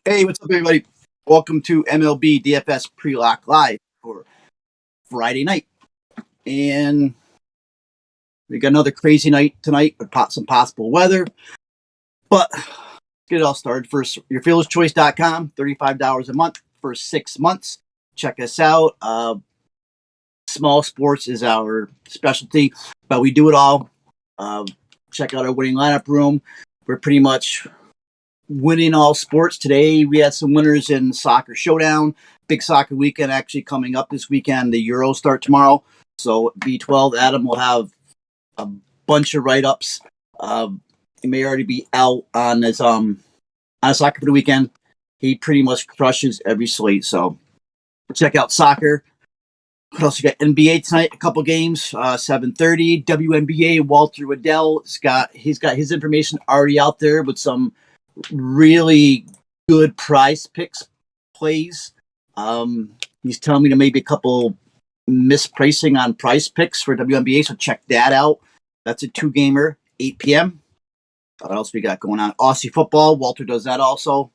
Hey, what's up, everybody? Welcome to MLB DFS Pre-Lock Live for Friday night. And we got another crazy night tonight with some possible weather. But let's get it all started. First, yourfielderschoice.com, $35 a month for 6 months. Check us out. Small sports is our specialty, but we do it all. Check out our winning lineup room. We're pretty much winning all sports. Today we had some winners in Soccer Showdown. Big soccer weekend actually coming up this weekend. The Euros start tomorrow. So B12, Adam will have a bunch of write-ups. He may already be out on his on soccer for the weekend. He pretty much crushes every slate. So check out soccer. What else you got? NBA tonight, a couple games, 7:30. WNBA, Walter Waddell. He's got his information already out there with some really good price picks plays. He's telling me to maybe a couple mispricing on price picks for WNBA, so check that out. That's a 2-gamer, 8 p.m. What else we got going on? Aussie football. Walter does that also.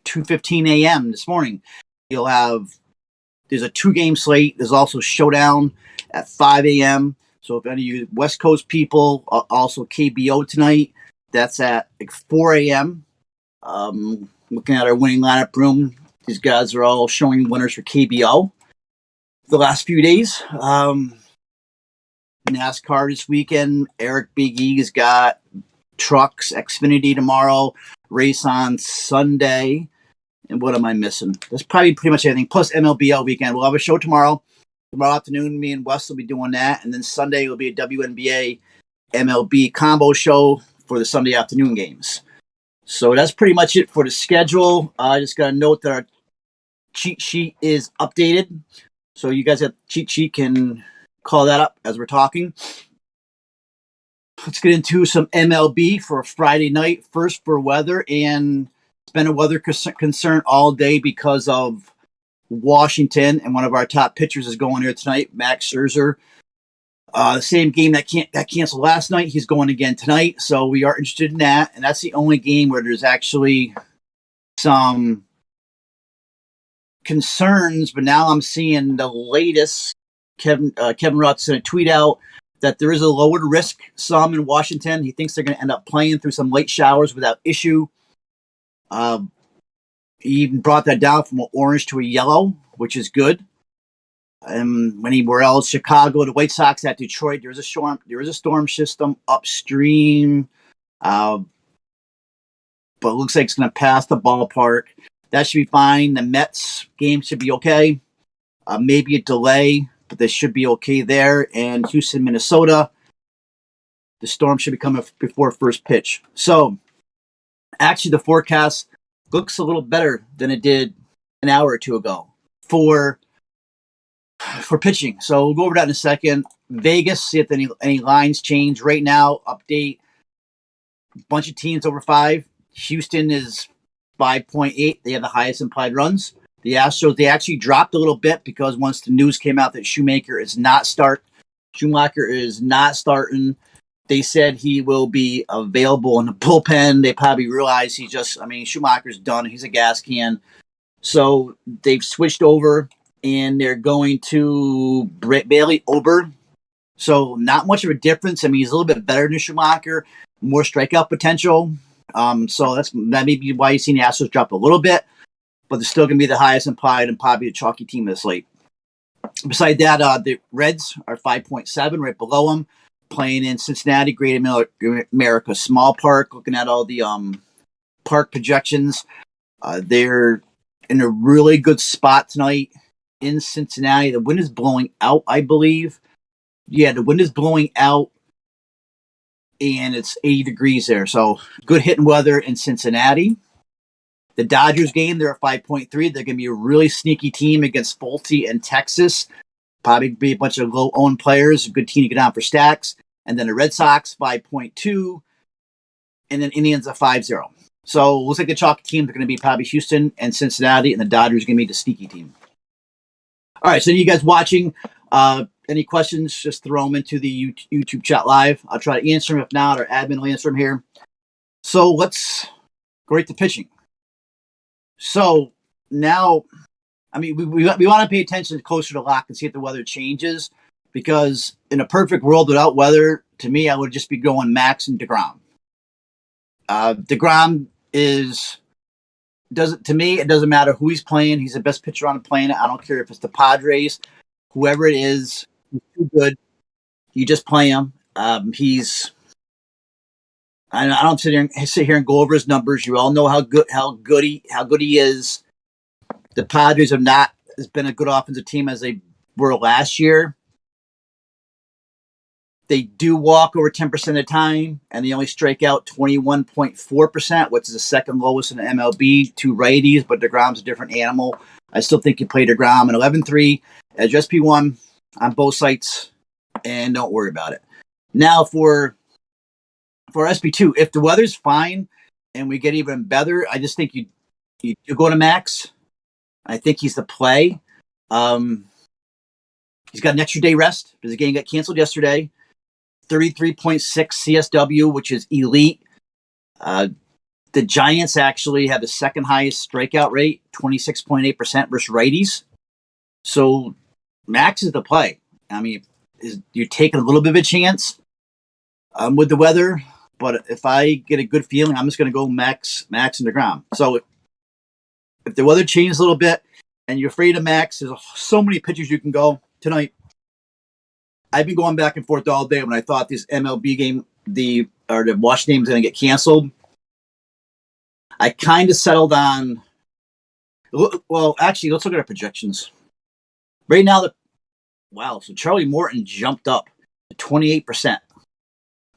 2:15 a.m. this morning. There's a 2-game slate. There's also Showdown at 5 a.m. So if any of you West Coast people, also KBO tonight, that's at like 4 a.m. Looking at our winning lineup room, these guys are all showing winners for KBO the last few days. NASCAR this weekend. Eric Big E's got trucks, Xfinity tomorrow, race on Sunday. And what am I missing? That's probably pretty much everything. Plus MLBL weekend. We'll have a show tomorrow. Tomorrow afternoon, me and Wes will be doing that. And then Sunday will be a WNBA MLB combo show for the Sunday afternoon games. So that's pretty much it for the schedule. I just got to note that our cheat sheet is updated. So you guys at cheat sheet can call that up as we're talking. Let's get into some MLB for a Friday night. First for weather, and it's been a weather concern all day because of Washington, and one of our top pitchers is going here tonight, Max Scherzer. The same game that canceled last night, he's going again tonight. So we are interested in that, and that's the only game where there's actually some concerns. But now I'm seeing the latest. Kevin Rutt's going to tweet out that there is a lowered risk some in Washington. He thinks they're going to end up playing through some late showers without issue. He even brought that down from an orange to a yellow, which is good. Anywhere else, Chicago, the White Sox at Detroit, there is a storm system upstream, but it looks like it's going to pass the ballpark. That should be fine. The Mets game should be okay. Maybe a delay, but they should be okay there. And Houston, Minnesota, the storm should be coming before first pitch. So, actually, the forecast looks a little better than it did an hour or two ago for pitching. So we'll go over that in a second. Vegas, see if any lines change. Right now, update, a bunch of teams over 5. Houston is 5.8. They have the highest implied runs. The Astros, they actually dropped a little bit because once the news came out that Schumacher is not starting, they said he will be available in the bullpen. They probably realize Schumacher's done. He's a gas can. So they've switched over, and they're going to Bailey Ober. So not much of a difference. I mean, he's a little bit better than Schumacher, more strikeout potential. So that may be why you've seen the Astros drop a little bit, but they're still going to be the highest implied and probably the chalky team of the slate. Besides that, the Reds are 5.7, right below them, playing in Cincinnati, Great America Small Park. Looking at all the park projections, they're in a really good spot tonight in Cincinnati. The wind is blowing out, I believe. Yeah, the wind is blowing out, and it's 80 degrees there. So good hitting weather in Cincinnati. The Dodgers game, they're at 5.3. They're going to be a really sneaky team against Fulte and Texas. Probably be a bunch of low-owned players. A good team to get on for stacks. And then the Red Sox, 5.2. And then Indians at 5-0. So it looks like the chalky teams are going to be probably Houston and Cincinnati, and the Dodgers are going to be the sneaky team. All right, so you guys watching, any questions, just throw them into the YouTube chat live. I'll try to answer them. If not, our admin will answer them here. So let's go right to pitching. So now, I mean, we want to pay attention closer to lock and see if the weather changes, because in a perfect world without weather, to me, I would just be going Max and DeGrom. DeGrom is doesn't to me. It doesn't matter who he's playing. He's the best pitcher on the planet. I don't care if it's the Padres, whoever it is. He's too good. You just play him. He's. I don't sit here and go over his numbers. You all know how good he is. The Padres have not has been a good offensive team as they were last year. They do walk over 10% of the time, and they only strike out 21.4%, which is the second lowest in the MLB. Two righties, but DeGrom's a different animal. I still think you play DeGrom an 11-3 as SP1 on both sites, and don't worry about it. Now for SP2, if the weather's fine and we get even better, I just think you go to Max. I think he's the play. He's got an extra day rest because the game got canceled yesterday. 33.6 CSW, which is elite. The Giants actually have the second highest strikeout rate, 26.8% versus righties. So Max is the play. I mean, you're taking a little bit of a chance with the weather, but if I get a good feeling, I'm just going to go Max and DeGrom. So if the weather changes a little bit and you're afraid of Max, there's so many pitchers you can go tonight. I've been going back and forth all day when I thought this MLB game, the Washington game was going to get canceled. I kind of settled on. Well, actually, let's look at our projections. Right now, so Charlie Morton jumped up to 28%,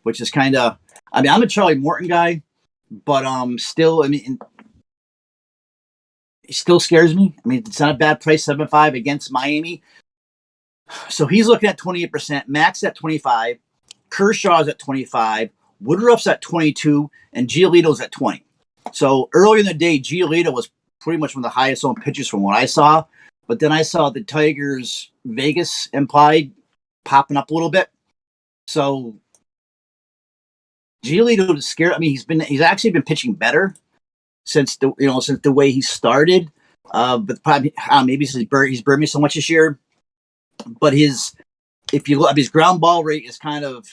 which is kind of. I mean, I'm a Charlie Morton guy, but still, I mean, it still scares me. I mean, it's not a bad price, 7.5 against Miami. So he's looking at 28%, Max at 25, Kershaw's at 25, Woodruff's at 22, and Giolito's at 20. So earlier in the day, Giolito was pretty much one of the highest owned pitchers from what I saw. But then I saw the Tigers Vegas implied popping up a little bit. So Giolito is scared. I mean, he's actually been pitching better since the way he started. But probably maybe he's burned me so much this year. But if you look at his ground ball rate is kind of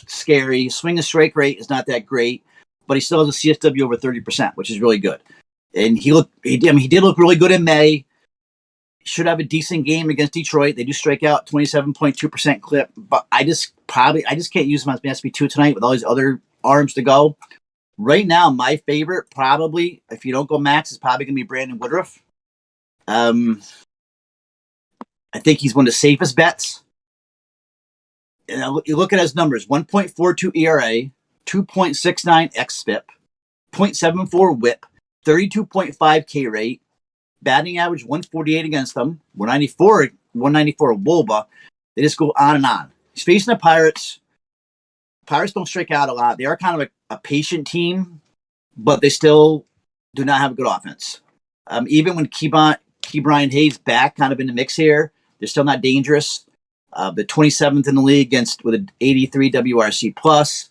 scary. His swing and strike rate is not that great, but he still has a CSW over 30%, which is really good. And he did look really good in May. Should have a decent game against Detroit. They do strike out 27.2% clip, but I just can't use him as my SP2 tonight with all these other arms to go. Right now, my favorite probably, if you don't go Max, is probably going to be Brandon Woodruff. I think he's one of the safest bets. And you look at his numbers: 1.42 ERA, 2.69 xFIP, 0.74 WHIP, 32.5 K rate, batting average 148 against them, 194 WOBA. They just go on and on. He's facing the Pirates. Pirates don't strike out a lot. They are kind of a patient team, but they still do not have a good offense. Even when Ke'Bryan Hayes back kind of in the mix here, they're still not dangerous. The 27th in the league with an 83 WRC plus.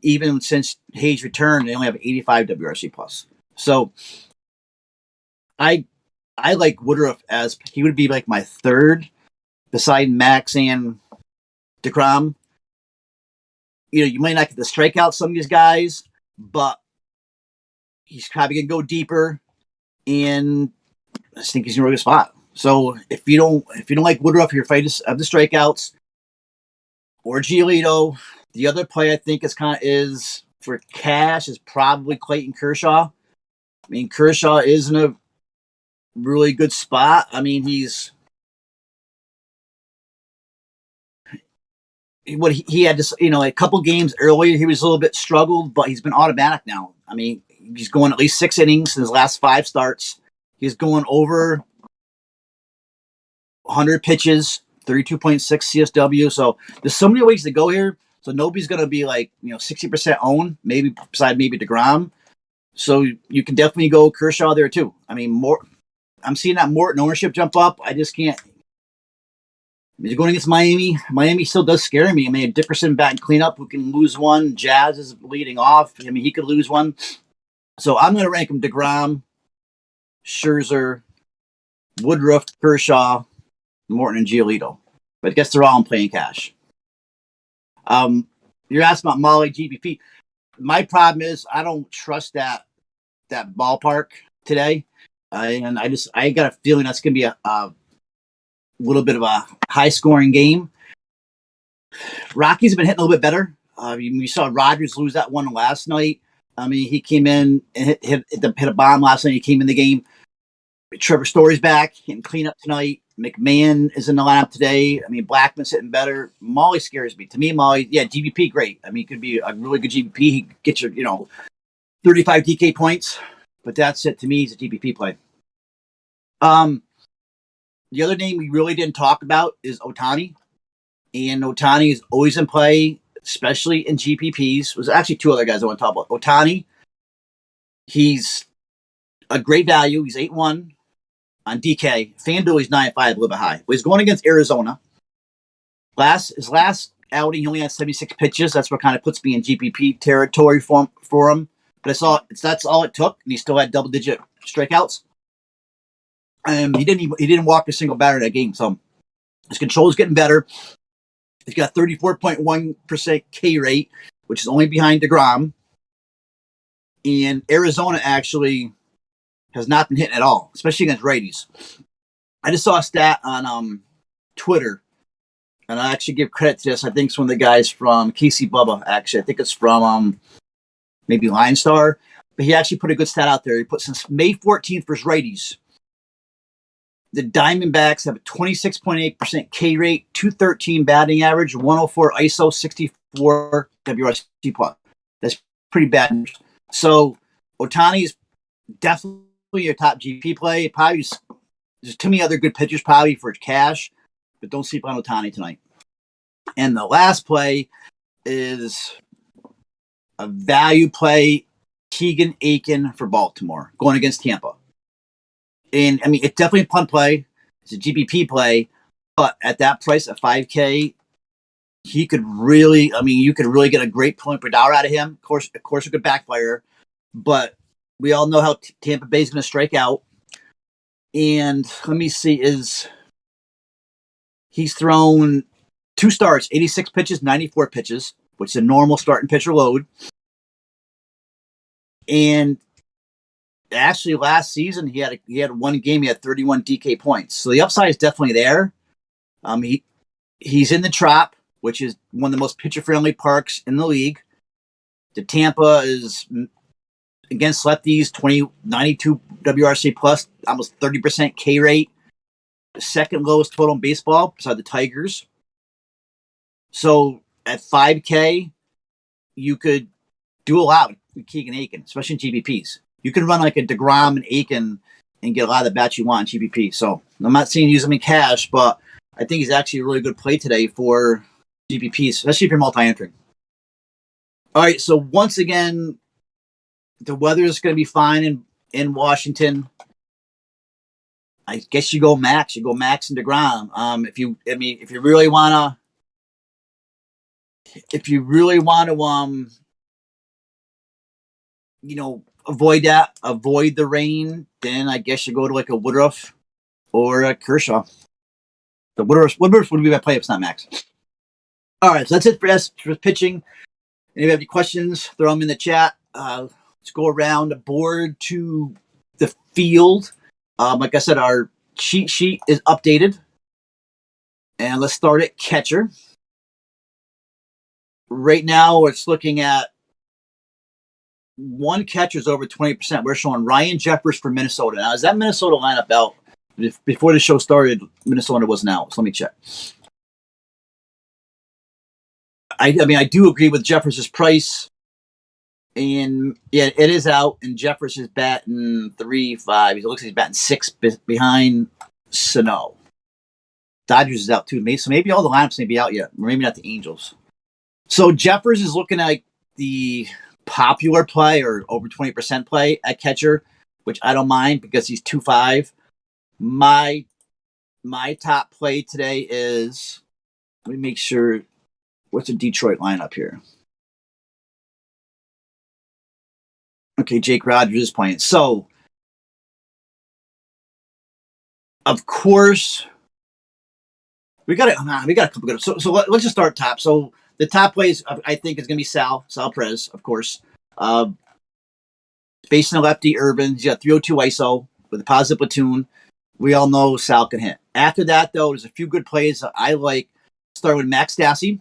Even since Hayes returned, they only have 85 WRC plus. So I like Woodruff as he would be like my third beside Max and DeGrom. You might not get the strikeout some of these guys, but he's probably gonna go deeper, and I think he's in a really good spot. So if you don't like Woodruff, you're afraid of the strikeouts, or Giolito. The other play I think is for cash is probably Clayton Kershaw. I mean, Kershaw is in a really good spot. I mean, he had this, a couple games earlier, he was a little bit struggled, but he's been automatic now. I mean, he's going at least 6 innings in his last 5 starts. He's going over 100 pitches, 32.6 CSW. So there's so many ways to go here. So nobody's going to be 60% owned, maybe DeGrom. So you can definitely go Kershaw there too. I mean, I'm seeing that Morton ownership jump up. I just can't. He's going against Miami. Miami still does scare me. I mean, Dickerson batting cleanup, who can lose one. Jazz is leading off. I mean, he could lose one. So I'm going to rank him DeGrom, Scherzer, Woodruff, Kershaw, Morton, and Giolito. But I guess they're all in playing cash. You're asking about Molly GBP. My problem is I don't trust that ballpark today, and I got a feeling that's going to be a little bit of a high scoring game. Rockies have been hitting a little bit better. You saw Rogers lose that one last night. I mean, he came in and hit a bomb last night. He came in the game. Trevor Story's back. He can clean up tonight. McMahon is in the lineup today. I mean, Blackman's hitting better. Molly scares me. To me, Molly, yeah, GBP, great. I mean, he could be a really good GBP. He could get you, 35 DK points. But that's it. To me, he's a GBP play. The other name we really didn't talk about is Ohtani. And Ohtani is always in play, especially in GPPs. There's actually two other guys I want to talk about. Ohtani, he's a great value. He's 8-1 on DK. FanDuel, he's 9-5, a little bit high. But he's going against Arizona. His last outing, he only had 76 pitches. That's what kind of puts me in GPP territory for him. But that's all it took, and he still had double-digit strikeouts. He didn't walk a single batter in that game. So his control is getting better. He's got 34.1% K rate, which is only behind DeGrom. And Arizona actually has not been hitting at all, especially against righties. I just saw a stat on Twitter, and I actually give credit to this. I think it's one of the guys from Casey Bubba, actually. I think it's from maybe Lion Star. But he actually put a good stat out there. He put since May 14th versus righties, the Diamondbacks have a 26.8% K rate, 213 batting average, 104 ISO, 64 WRC plus. That's pretty bad. So Ohtani is definitely a top GP play. Probably there's too many other good pitchers probably for cash, but don't sleep on Ohtani tonight. And the last play is a value play, Keegan Aiken for Baltimore, going against Tampa. And I mean, it's definitely a punt play. It's a GPP play, but at that price at 5K, you could really get a great point per dollar out of him. Of course, it could backfire, but we all know how Tampa Bay is going to strike out. And let me see, he's thrown 2 starts, 86 pitches, 94 pitches, which is a normal starting pitcher load. And actually, last season he had one game. He had 31 DK points, so the upside is definitely there. He's in the Trop, which is one of the most pitcher-friendly parks in the league. The Tampa is against lefties, 92 WRC plus, almost 30% K rate. The second lowest total in baseball, beside the Tigers. So at 5K, you could do a lot with Keegan Aiken, especially in GBPs. You can run like a DeGrom and Aiken and get a lot of the bats you want in GBP. So I'm not saying use them in cash, but I think he's actually a really good play today for GBPs, especially if you're multi-entering. All right, so once again, the weather is going to be fine in Washington. I guess you go Max. You go Max and DeGrom. If you really want to, avoid the rain, then I guess you go to like a Woodruff or a Kershaw. The Woodruff would be my play if it's not Max. All right, so that's it for pitching. If you have any questions, throw them in the chat. Let's go around the board to the field. Like I said, our cheat sheet is updated. And let's start at catcher. Right now, it's looking at one catcher's over 20%. We're showing Ryan Jeffers for Minnesota. Now, is that Minnesota lineup out? Before the show started, Minnesota wasn't out. So let me check. I do agree with Jeffers' price. And yeah, it is out. And Jeffers is batting 3.5. It looks like he's batting 6 behind Sano. Dodgers is out too. So maybe all the lineups may be out yet. Maybe not the Angels. So Jeffers is looking like the popular play or over 20% play at catcher, which I don't mind because he's 2.5. My top play today is, let me make sure, what's the Detroit lineup here? Okay, Jake Rogers is playing. So Of course, we got a couple good. So let's just start top. So the top plays I think is going to be Sal Perez, of course. Uh, Facing a lefty, Urban. He's got 302 ISO with a positive platoon. We all know Sal can hit. After that, though, there's a few good plays that I like. Start with Max Stassi.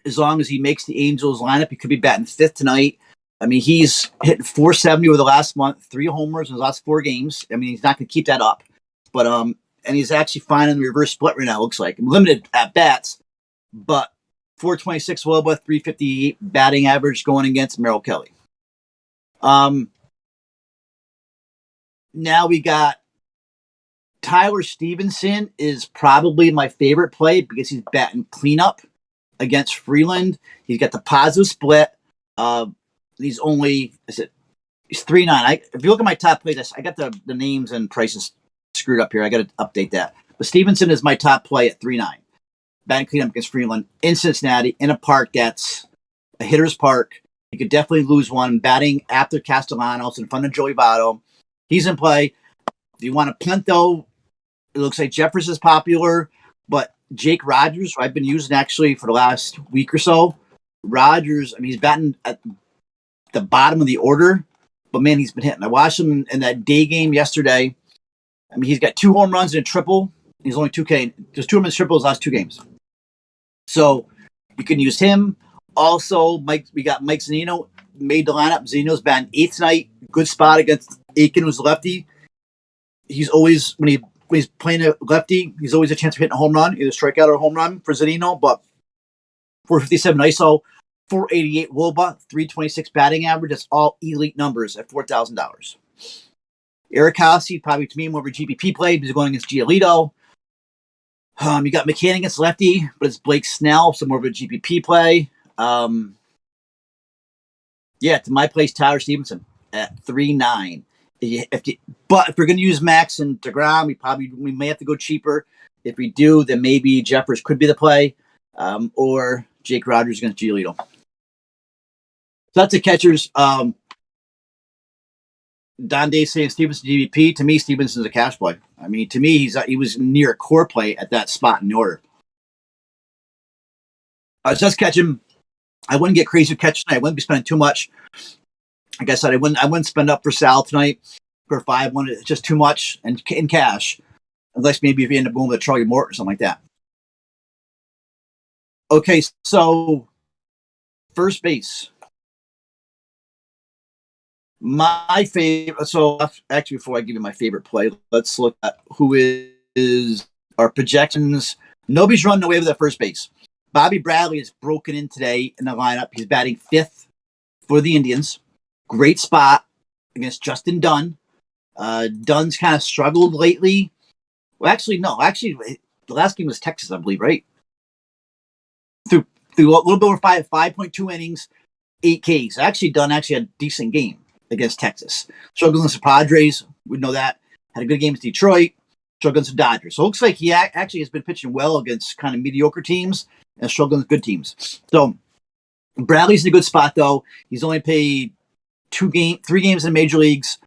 As long as he makes the Angels lineup, he could be batting fifth tonight. I mean, he's hitting 470 over the last month, 3 homers in the last 4 games. I mean, he's not going to keep that up. But and he's actually fine in the reverse split right now, it looks like. Limited at bats, but 426 Woba, 358 batting average going against Merrill Kelly. Now we got Tyler Stevenson is probably my favorite play because he's batting cleanup against Freeland. He's got the positive split. He's only, he's 3.9. If you look at my top plays, I got the names and prices screwed up here. I got to update that. But Stevenson is my top play at 3.9. Batting cleanup against Freeland in Cincinnati in a park that's a hitter's park. He could definitely lose one. Batting after Castellanos in front of Joey Votto. He's in play. If you want to punt, though, it looks like Jeffers is popular, but Jake Rogers, who I've been using actually for the last week or so. Rogers, I mean, he's batting at the bottom of the order, but man, he's been hitting. I watched him in that day game yesterday. I mean, he's got 2 home runs and a triple. He's only 2K. There's 2 home runs triples last 2 games. So you can use him. Also, we got Mike Zunino made the lineup. Zunino's batting 8th tonight. Good spot against Aiken, who's a lefty. He's always, when he's playing a lefty, he's always a chance of hitting a home run, either strikeout or a home run for Zunino. But 457 ISO, 488 Woba, 326 batting average. That's all elite numbers at $4,000. Eric Hossie, probably to me more of a GPP play because he's going against Giolito. You got McCann against lefty, but it's Blake Snell, so more of a GPP play. To my place, Tyler Stevenson at 3.9. But if we're going to use Max and DeGrom, we may have to go cheaper. If we do, then maybe Jeffers could be the play, or Jake Rogers against Giolito. So that's the catchers. Don Day saying Stevenson GVP. To me, Stevenson's a cash play. I mean, to me, he was near a core play at that spot in the order. Just catch him. I wouldn't get crazy with catch tonight. I wouldn't be spending too much. Like I said, I wouldn't spend up for Sal tonight for 5. It's just too much and in cash, unless maybe if you end up going with a Charlie Morton or something like that. Okay, so first base. My favorite. So actually, before I give you my favorite play, let's look at who is our projections. Nobody's running away with that first base. Bobby Bradley is broken in today in the lineup. He's batting 5th for the Indians. Great spot against Justin Dunn. Dunn's kind of struggled lately. Well, actually, no. Actually, the last game was Texas, I believe, right? Through a little bit over 5.2 innings, 8 Ks. Actually, Dunn had a decent game against Texas. Struggled against the Padres. We know that. Had a good game with Detroit. Struggled against the Dodgers. So it looks like he actually has been pitching well against kind of mediocre teams and struggling with good teams. So Bradley's in a good spot, though. He's only played 3 games in the major leagues.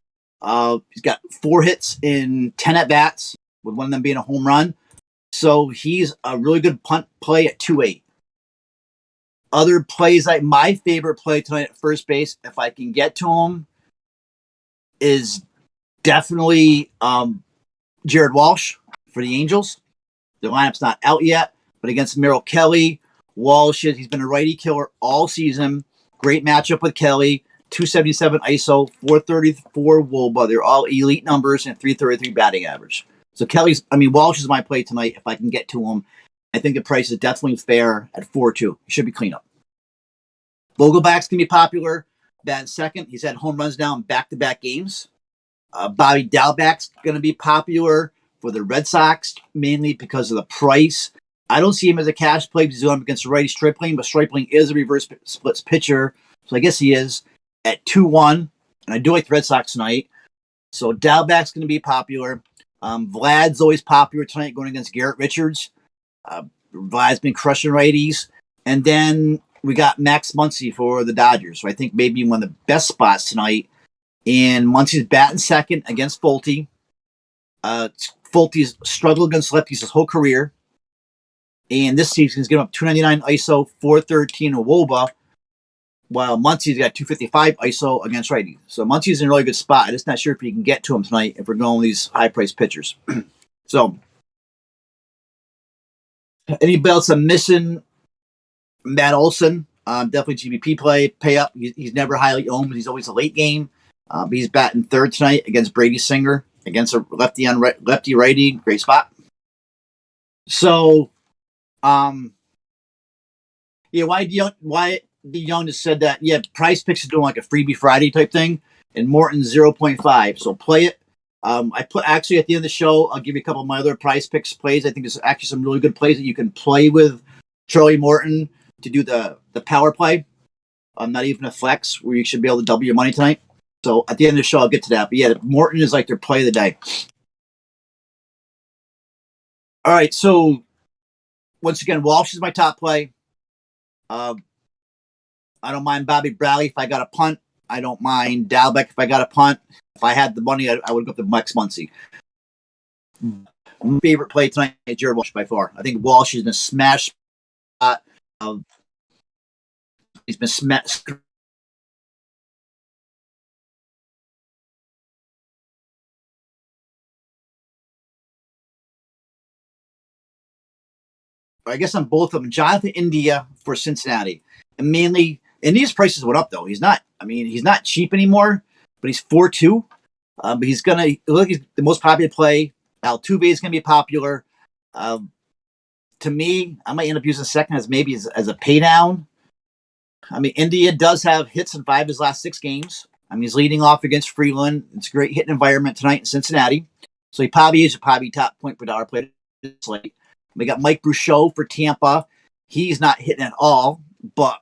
He's got 4 hits in 10 at-bats, with one of them being a home run. So he's a really good punt play at 2.8. Other plays, like my favorite play tonight at first base, if I can get to him, is definitely Jared Walsh for the Angels. The lineup's not out yet, but against Merrill Kelly, Walsh, he's been a righty killer all season. Great matchup with Kelly. 277 ISO, 434 Woba. They're all elite numbers and 333 batting average. So Walsh is my play tonight if I can get to him. I think the price is definitely fair at 4.2. He should be clean up. Vogelback's going to be popular. Batting second. He's had home runs now in back-to-back games. Bobby Dalbach's going to be popular for the Red Sox, mainly because of the price. I don't see him as a cash play because he's going up against righty Stripling, but Stripling is a reverse splits pitcher, so I guess he is at 2.1. And I do like the Red Sox tonight. So Dalbach's going to be popular. Vlad's always popular tonight going against Garrett Richards. Vlad's been crushing righties. And then we got Max Muncy for the Dodgers. So I think maybe one of the best spots tonight. And Muncy's batting second against Fulte. Fult's struggled against lefties his whole career. And this season he's given up 299 ISO, 413 WOBA, while Muncy's got 255 ISO against righties. So Muncy's in a really good spot. I'm just not sure if you can get to him tonight if we're going with these high-priced pitchers. So, anybody else I'm missing? Matt Olson, definitely GBP play. Pay up. He's never highly owned, but he's always a late game. He's batting third tonight against Brady Singer, against a lefty on lefty righty. Great spot. So, yeah, why Young just said that. Yeah, Price Picks is doing like a freebie Friday type thing, and Morton 0.5. So play it. I put actually at the end of the show, I'll give you a couple of my other Price Picks plays. I think there's actually some really good plays that you can play with Charlie Morton to do the power play. Not even a flex where you should be able to double your money tonight. So at the end of the show, I'll get to that. But yeah, Morton is like their play of the day. All right, so once again, Walsh is my top play. I don't mind Bobby Bradley if I got a punt. I don't mind Dalbeck if I got a punt. If I had the money, I would go up to Max Muncy. My favorite play tonight is Jared Walsh by far. I think Walsh is in a smash spot. He's been smashed. I guess on both of them. Jonathan India for Cincinnati. And mainly, India's prices went up, though. He's not cheap anymore, but he's 4-2. But he's the most popular play. Altuve is going to be popular. To me, I might end up using second as a pay down. I mean, India does have hits in 5 of his last 6 games. I mean, he's leading off against Freeland. It's a great hitting environment tonight in Cincinnati. So he probably is a top point per dollar player. Slate. We got Mike Bruchot for Tampa. He's not hitting at all, but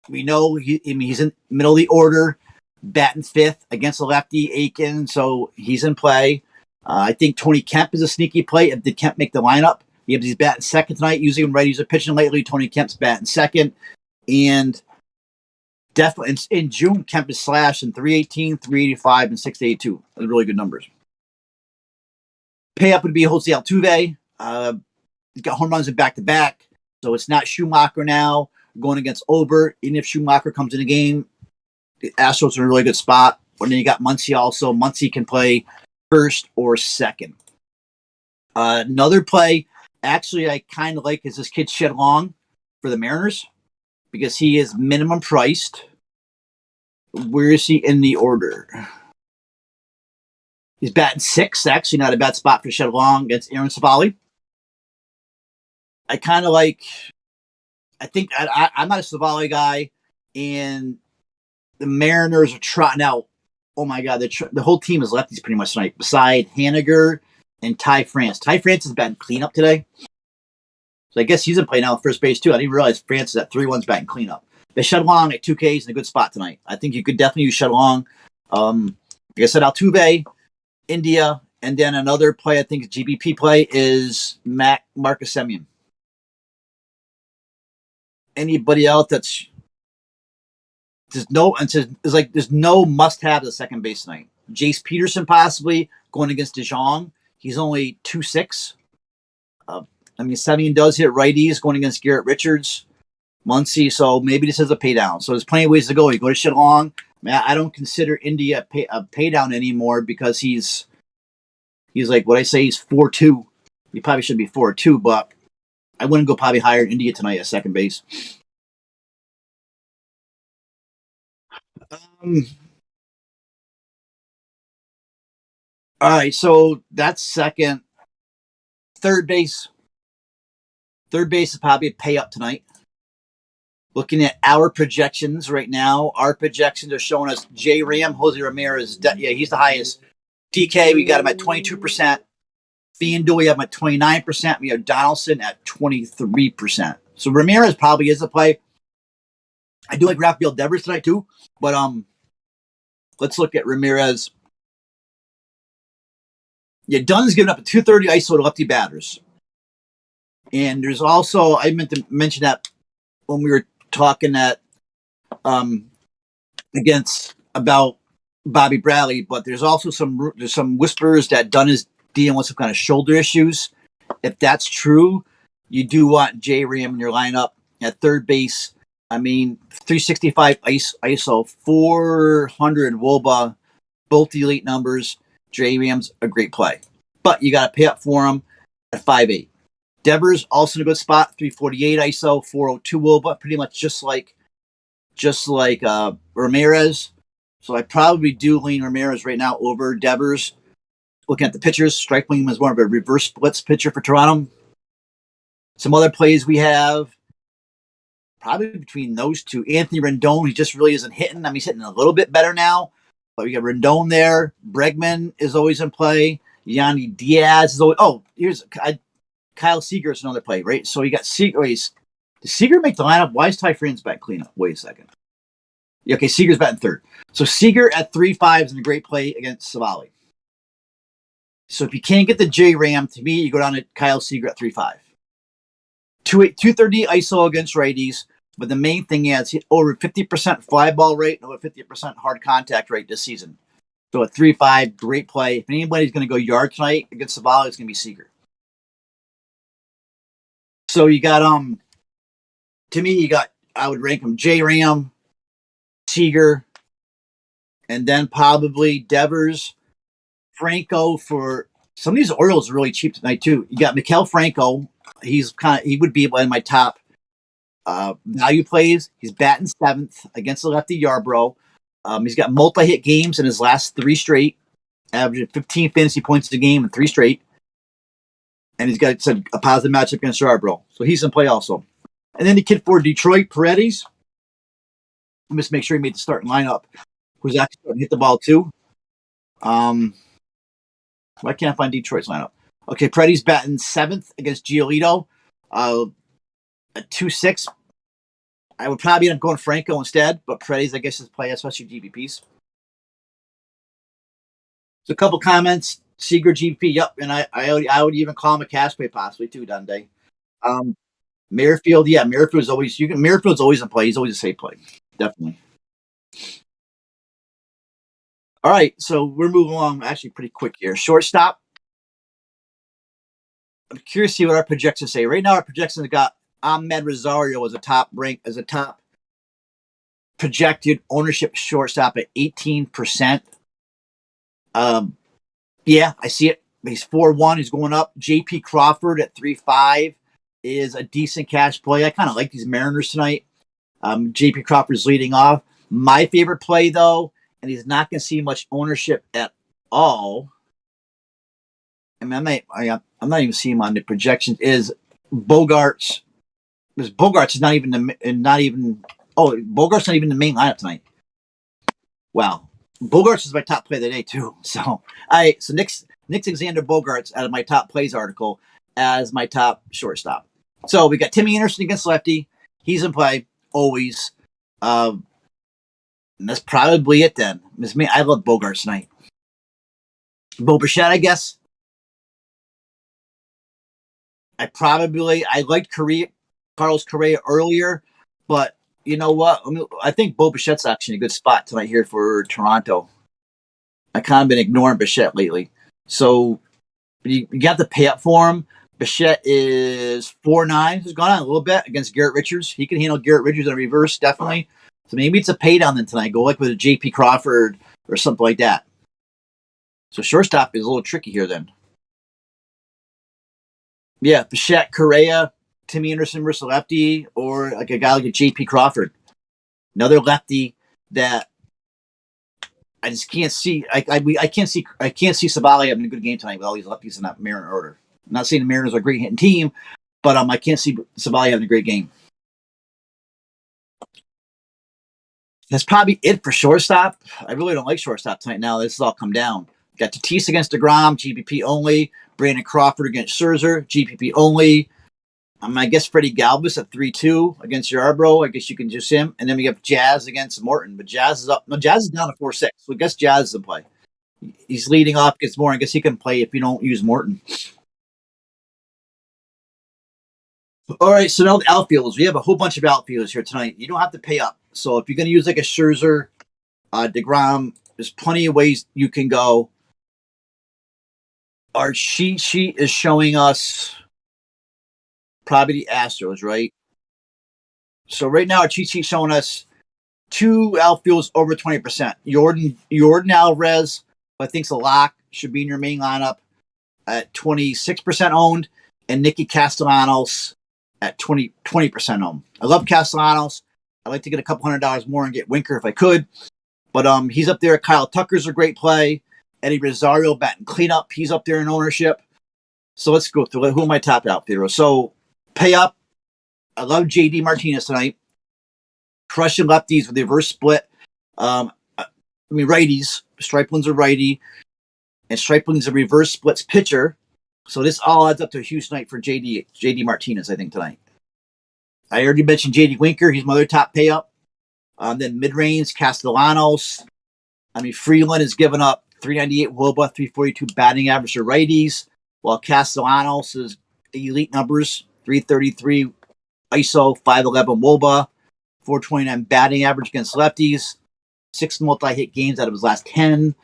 we know he's in the middle of the order, batting 5th against the lefty Aiken, so he's in play. I think Tony Kemp is a sneaky play. Did Kemp make the lineup? He's batting second tonight, using him ready. He's pitching lately. Tony Kemp's batting second. And definitely in June, Kemp is slashing 318, 385, and 682. Those are really good numbers. Pay up would be Jose Altuve. He's got home runs in back-to-back, so it's not Schumacher now going against Ober. Even if Schumacher comes in the game, the Astros are in a really good spot. And then you got Muncy also. Muncy can play first or second. Another play, actually, I kind of like is this kid Shed Long for the Mariners because he is minimum priced. Where is he in the order? He's batting 6th. Actually, not a bad spot for Shed Long against Aaron Savali. I kind of like. I think I'm not a Savali guy, and the Mariners are trotting out. Oh my God, the whole team is lefties pretty much tonight. Beside Haniger and Ty France. Ty France is batting cleanup today, so I guess he's in play now at first base too. I didn't realize France is at 3-1's batting cleanup. They shut along at 2Ks in a good spot tonight. I think you could definitely use shut along. Like I said, Altuve, India, and then another play I think is GBP play is Marcus Semien. Anybody else there's no must have the second base tonight. Jace Peterson possibly going against DeJong. He's only 2.6. Semien does hit righties going against Garrett Richards, Muncy, so maybe this is a pay down. So there's plenty of ways to go. You go to shit along. I don't consider India a pay down anymore because he's like what I say. He's 4-2. He probably should be 4-2, but I wouldn't go probably higher in India tonight at second base. All right, so that's second. Third base. Third base is probably a pay up tonight. Looking at our projections right now, our projections are showing us J. Ram, Jose Ramirez. He's the highest. DK, we got him at 22%. FanDuel, we have him at 29%. We have Donaldson at 23%. So Ramirez probably is a play. I do like Rafael Devers tonight too, but let's look at Ramirez. Yeah, Dunn's giving up a 230 ISO to lefty batters. And there's also, I meant to mention that when we were talking at about Bobby Bradley, but there's also some whispers that Dunn is dealing with some kind of shoulder issues. If that's true, you do want J Ram in your lineup at third base. I mean, 365 ISO, 400 WOBA, both elite numbers. J Ram's a great play, but you got to pay up for him at 5'8". Devers also in a good spot, 348 ISO, 402 WOBA, pretty much just like Ramirez. So I probably do lean Ramirez right now over Devers. Looking at the pitchers, striking him as more of a reverse splits pitcher for Toronto. Some other plays we have, probably between those two. Anthony Rendon, he just really isn't hitting. I mean, he's hitting a little bit better now, but we got Rendon there. Bregman is always in play. Yanni Diaz is always. Oh, Kyle Seager is another play, right? So you got Seager. Does Seager make the lineup? Why is Ty France back cleanup? Wait a second. Okay, Seager's batting third. So Seager at 3.5 is a great play against Savali. So if you can't get the J Ram, to me, you go down to Kyle Seager at 3.5. 230 ISO against righties, but the main thing is over 50% fly ball rate and over 50% hard contact rate this season. So at 3.5, great play. If anybody's going to go yard tonight against Savali, it's going to be Seager. So you got to me, I would rank them J Ram, Seager, and then probably Devers, Franco. For some of these Orioles are really cheap tonight too. You got Maikel Franco. He would be in my top value plays. He's batting 7th against the lefty Yarbrough. He's got multi-hit games in his last 3 straight, averaging 15 fantasy points a game in 3 straight. And he's got a positive matchup against Yarbrough. So he's in play also. And then the kid for Detroit, Paredes. Let me just make sure he made the starting lineup. Who's actually going to hit the ball too. Why can't I find Detroit's lineup? Okay, Paredes batting 7th against Giolito. At 2.6. I would probably end up going Franco instead, but Paredes, I guess, is play, especially GPPs. So a couple comments. Seager GP, yep, and I would even call him a cash play possibly too, Dundee. Merrifield, yeah, Merrifield's always in play. He's always a safe play, definitely. All right, so we're moving along actually pretty quick here. Shortstop. I'm curious to see what our projections say. Right now, our projections have got Ahmed Rosario as a top projected ownership shortstop at 18%. Yeah, I see it. He's 4-1. He's going up. J.P. Crawford at 3.5 is a decent cash play. I kind of like these Mariners tonight. J.P. Crawford's leading off. My favorite play, though, and he's not going to see much ownership at all. I mean, I'm not even seeing him on the projections. Is Bogarts? Because Bogarts is Bogarts not even the main lineup tonight. Wow. Bogarts is my top play of the day too. So Nick Alexander Bogarts out of my top plays article as my top shortstop. So we got Timmy Anderson against lefty. He's in play always. And that's probably it then. I love Bogarts tonight. Bo Bichette, I guess. I liked Carlos Correa earlier, but you know what? I think Bo Bichette's actually in a good spot tonight here for Toronto. I kind of been ignoring Bichette lately. So you got to pay up for him. Bichette is 4.9. He's gone on a little bit against Garrett Richards. He can handle Garrett Richards in reverse, definitely. So maybe it's a pay down then tonight. Go like with a J.P. Crawford or something like that. So shortstop is a little tricky here then. Yeah, Bichette, Correa, Timmy Anderson versus lefty, or like a guy like a J.P. Crawford, another lefty that I just can't see. I can't see Savali having a good game tonight with all these lefties in that Mariner order. I'm not saying the Mariners are a great hitting team, but I can't see Savali having a great game. That's probably it for shortstop. I really don't like shortstop tonight. Now this has all come down. Got Tatis against DeGrom, GPP only. Brandon Crawford against Scherzer, GPP only. I guess Freddie Galvis at 3.2 against Yarbrough. I guess you can just him. And then we have Jazz against Morton. But Jazz is up. No, Jazz is down to 4.6. So I guess Jazz is in play. He's leading off against Morton. I guess he can play if you don't use Morton. All right, so now the outfielders. We have a whole bunch of outfielders here tonight. You don't have to pay up. So if you're going to use like a Scherzer, DeGrom, there's plenty of ways you can go. our cheat sheet is showing us probably the Astros, right? So right now our cheat sheet showing us two outfields over 20%. Jordan Alvarez, who I think's a lock, should be in your main lineup at 26% owned, and Nicky Castellanos at 20% owned. I love Castellanos. I'd like to get a couple $100 more and get Winker if I could. But he's up there. Kyle Tucker's a great play. Eddie Rosario batting cleanup. He's up there in ownership. So let's go through who are my top outfielders. So pay up. I love JD Martinez tonight. Crushing lefties with the reverse split. Righties. Striplin's a righty. And Striplin's a reverse splits pitcher. So this all adds up to a huge night for JD Martinez, I think, tonight. I already mentioned JD Winker. He's my other top pay up. Then mid-range, Castellanos. Freeland is giving up 398 WOBA, 342 batting average for righties, while Castellanos is elite numbers, 333 ISO, 511 WOBA, 429 batting average against lefties, 6 multi-hit games out of his last 10.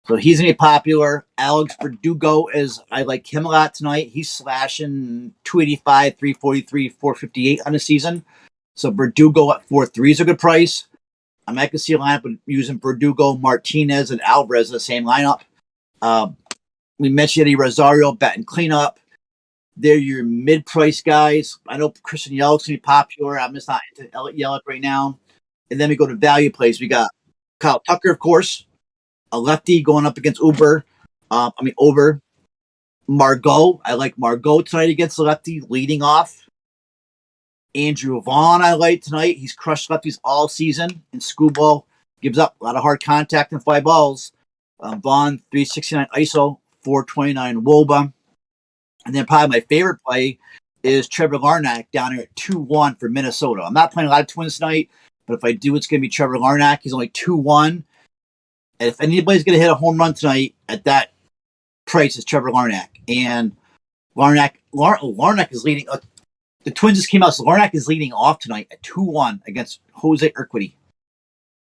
So he's going to be popular. Alex Verdugo I like him a lot tonight. He's slashing 285, 343, 458 on the season. So Verdugo at 4.3 is a good price. I might see a lineup with using Verdugo, Martinez, and Alvarez in the same lineup. We mentioned Eddie Rosario batting cleanup. They're your mid-price guys. I know Christian Yelich's going to be popular. I'm just not into Yelich right now. And then we go to value plays. We got Kyle Tucker, of course, a lefty going up against Over. Margot. I like Margot tonight against the lefty, leading off. Andrew Vaughn, I like tonight. He's crushed lefties all season. And Screwball gives up a lot of hard contact and fly balls. Vaughn, 369 ISO, 429 WOBA. And then probably my favorite play is Trevor Larnach down here at 2-1 for Minnesota. I'm not playing a lot of Twins tonight, but if I do, it's going to be Trevor Larnach. He's only 2-1. And if anybody's going to hit a home run tonight at that price, it's Trevor Larnach. And Larnach is leading. The Twins just came out, so Larnach is leading off tonight at 2-1 against Jose Urquidy.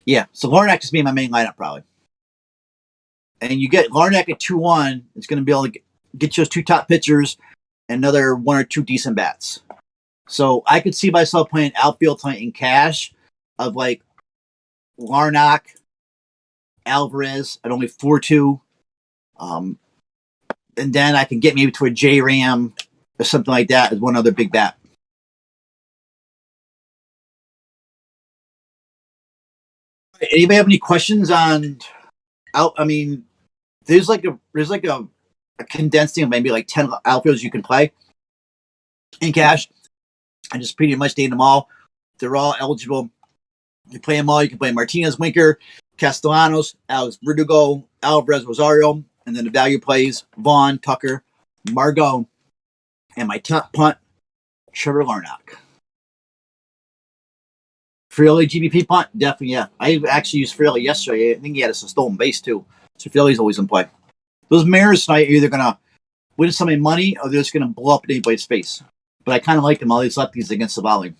Yeah, so Larnach is being my main lineup probably. And you get Larnach at 2-1, it's going to be able to get you those two top pitchers and another one or two decent bats. So I could see myself playing outfield tonight in cash of like Larnach, Alvarez at only 4.2. And then I can get maybe to a J-Ram or something like that as one other big bat. Anybody have any questions on out? There's like a condensing of maybe like 10 outfielders you can play in cash. I just pretty much named them all. They're all eligible. You play them all. You can play Martinez, Winker, Castellanos, Alex Verdugo, Alvarez, Rosario, and then the value plays Vaughn, Tucker, Margot, and my top punt, Trevor Larnach. Fraley GBP punt, definitely, yeah. I actually used Fraley yesterday. I think he had a stolen base too. So Fraley's always in play. Those Mariners tonight are either going to win somebody money or they're just going to blow up in anybody's face. But I kind of like them, all these lefties against the volley.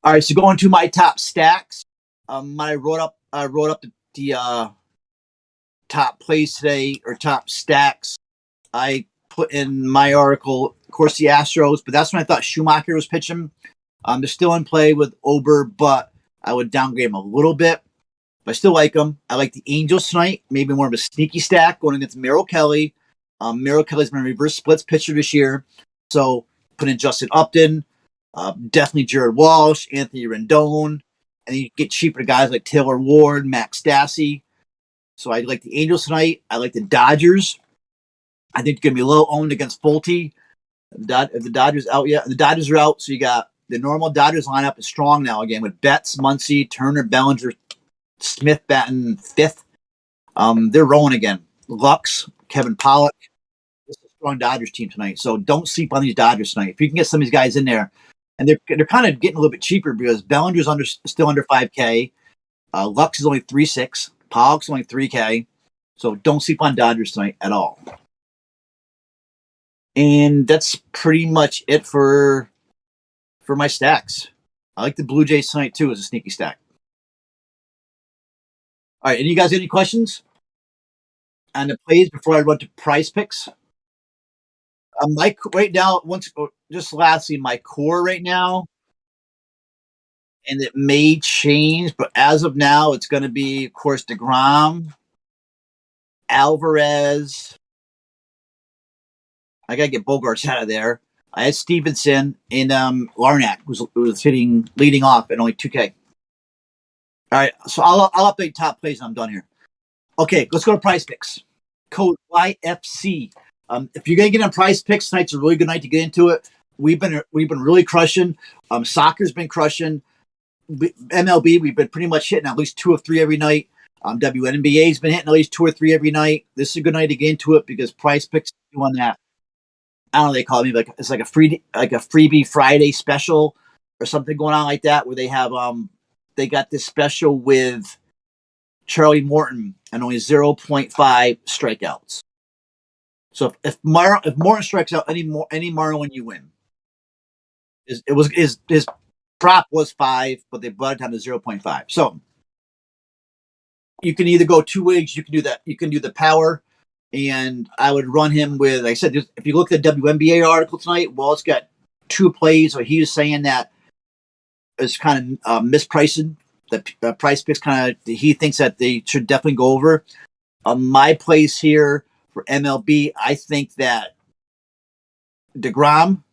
All right, so going to my top stacks. I wrote up the top plays today, or top stacks. I put in my article, of course, the Astros, but that's when I thought Schumacher was pitching. They're still in play with Ober, but I would downgrade him a little bit. But I still like them. I like the Angels tonight, maybe more of a sneaky stack going against Merrill Kelly. Merrill Kelly's been a reverse splits pitcher this year. So put in Justin Upton, definitely Jared Walsh, Anthony Rendon, and you get cheaper guys like Taylor Ward, Max Stassi. So I like the Angels tonight. I like the Dodgers. I think they're going to be low owned against Fulte. If the Dodgers out yet, the Dodgers are out. So you got the normal Dodgers lineup is strong now again with Betts, Muncy, Turner, Bellinger, Smith batting fifth. They're rolling again. Lux, Kevin Pollock. This is a strong Dodgers team tonight. So don't sleep on these Dodgers tonight. If you can get some of these guys in there, and they're kind of getting a little bit cheaper because Bellinger's still under 5K. Lux is only 3.6. Pollock's only 3K. So don't sleep on Dodgers tonight at all. And that's pretty much it for my stacks. I like the Blue Jays tonight too as a sneaky stack. All right, any guys got any questions? on the plays before I run to price picks. My right now, just lastly, my core right now, and it may change, but as of now, it's going to be, of course, DeGrom, Alvarez. I got to get Bogarts out of there. I had Stevenson and Larnack was leading off at only 2K. All right, so I'll update top plays and I'm done here. Okay, let's go to price picks. Code YFC. If you're gonna get on price picks, tonight's a really good night to get into it. We've been really crushing. Soccer's been crushing. MLB, we've been pretty much hitting at least 2 of 3 every night. WNBA's been hitting at least 2 or 3 every night. This is a good night to get into it because price picks doing that. I don't know, they call it maybe it's like a freebie Friday special or something going on like that, where they have they got this special with Charlie Morton and only 0.5 strikeouts. So if Morton strikes out any Marlin, you win. His prop was 5, but they brought it down to 0.5. So you can either go 2 ways. You can do that. You can do the power, and I would run him with, like I said, if you look at the WNBA article tonight, well, it's got 2 plays where he was saying that it's kind of mispricing. The price picks he thinks that they should definitely go over. My place here for MLB, I think that DeGrom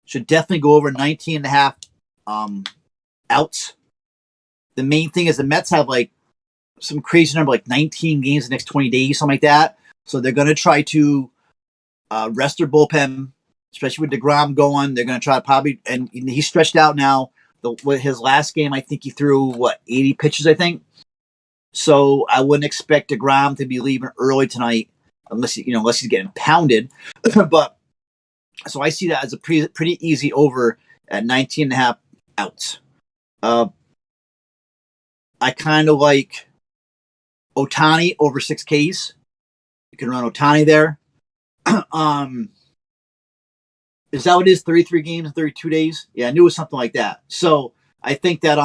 should definitely go over 19.5 outs. The main thing is the Mets have like some crazy number, like 19 games the next 20 days, something like that. So they're going to try to rest their bullpen, especially with DeGrom going. They're going to try to probably, and he's stretched out now. With his last game, I think he threw 80 pitches, I think. So I wouldn't expect DeGrom to be leaving early tonight, unless he's getting pounded. But so I see that as a pretty easy over at 19.5 outs. I kind of like Ohtani over 6 Ks. You can run Ohtani there. Is that what it is? 33 games in 32 days? Yeah, I knew it was something like that. So I think that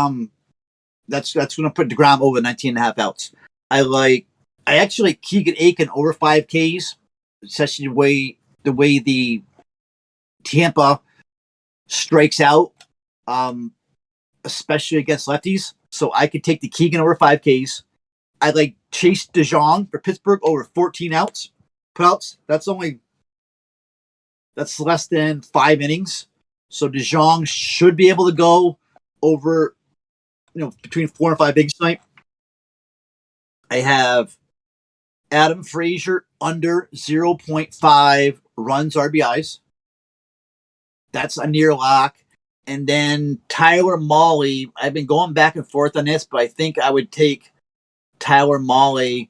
that's going to put DeGrom over 19.5 outs. I actually like Keegan Aiken over 5 Ks, especially the way the Tampa strikes out, especially against lefties. So I could take the Keegan over 5 Ks. I like Chase DeJong for Pittsburgh over 14 putouts. That's less than 5 innings. So DeJong should be able to go over, between 4 and 5 innings tonight. I have Adam Frazier under 0.5 runs RBIs. That's a near lock. And then Tyler Mahle, I've been going back and forth on this, but I think I would take Tyler Mahle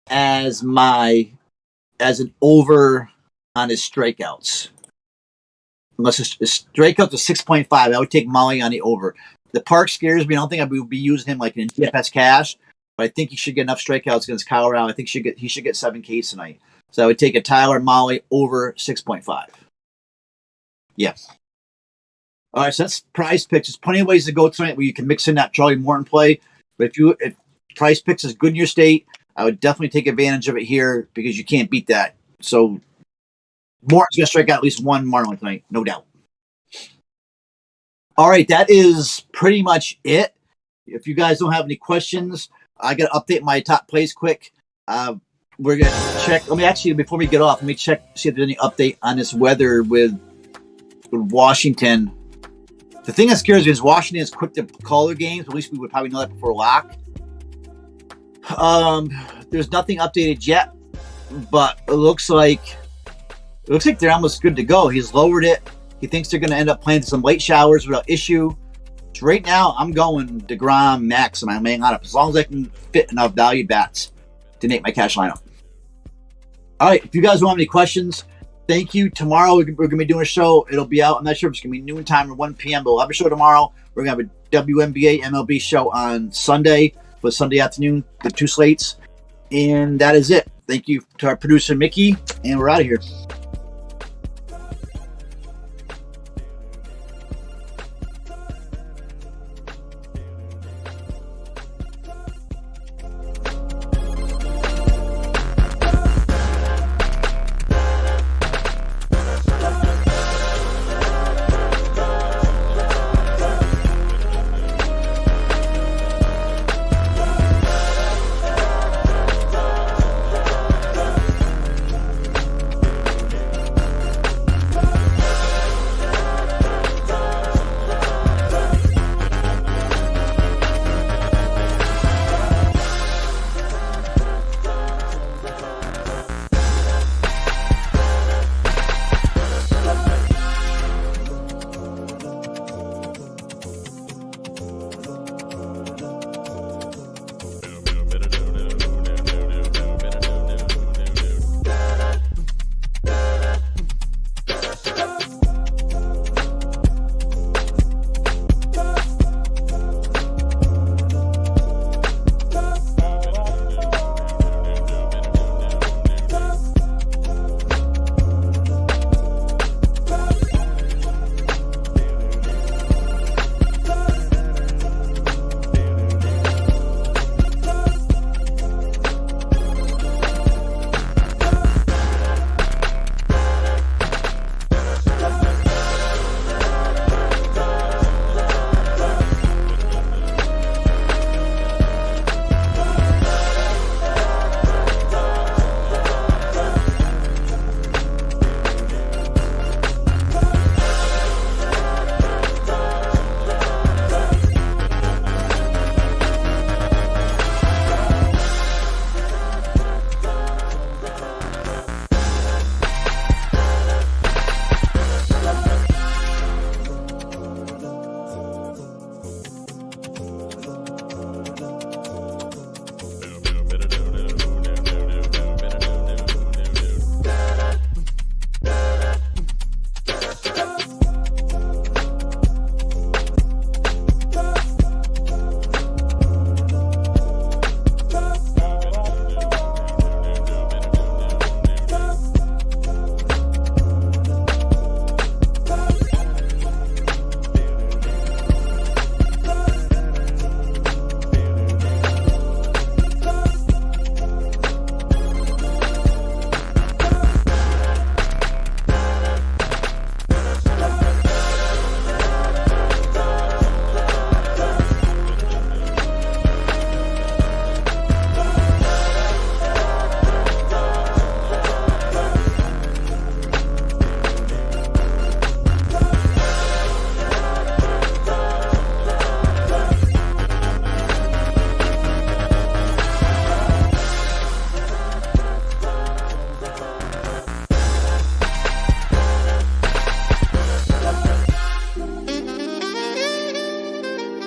as an over on his strikeouts. Unless his strikeouts are 6.5, I would take Mahle on the over. The park scares me. I don't think I would be using him like in DFS cash, but I think he should get enough strikeouts against Colorado. I think he should get 7 Ks tonight. So I would take a Tyler Mahle over 6.5. Yeah. All right, so that's price picks. There's plenty of ways to go tonight where you can mix in that Charlie Morton play. But if price picks is good in your state, I would definitely take advantage of it here because you can't beat that. So Morton's going to strike out at least 1 Marlin tonight, no doubt. All right, that is pretty much it. If you guys don't have any questions, I got to update my top plays quick. We're going to check. Before we get off, let me check, see if there's any update on this weather with Washington. The thing that scares me is Washington is quick to call their games. At least we would probably know that before lock. There's nothing updated yet, but it looks like they're almost good to go. He's lowered it. He thinks they're going to end up playing some late showers without issue. So right now, I'm going DeGrom max in my main lineup as long as I can fit enough value bats to make my cash lineup. All right, if you guys don't have any questions, thank you. Tomorrow, we're going to be doing a show. It'll be out. I'm not sure if it's going to be noon time or 1 p.m., but we'll have a show tomorrow. We're going to have a WNBA MLB show on Sunday for Sunday afternoon, the 2 slates. And that is it. Thank you to our producer, Mickey, and we're out of here.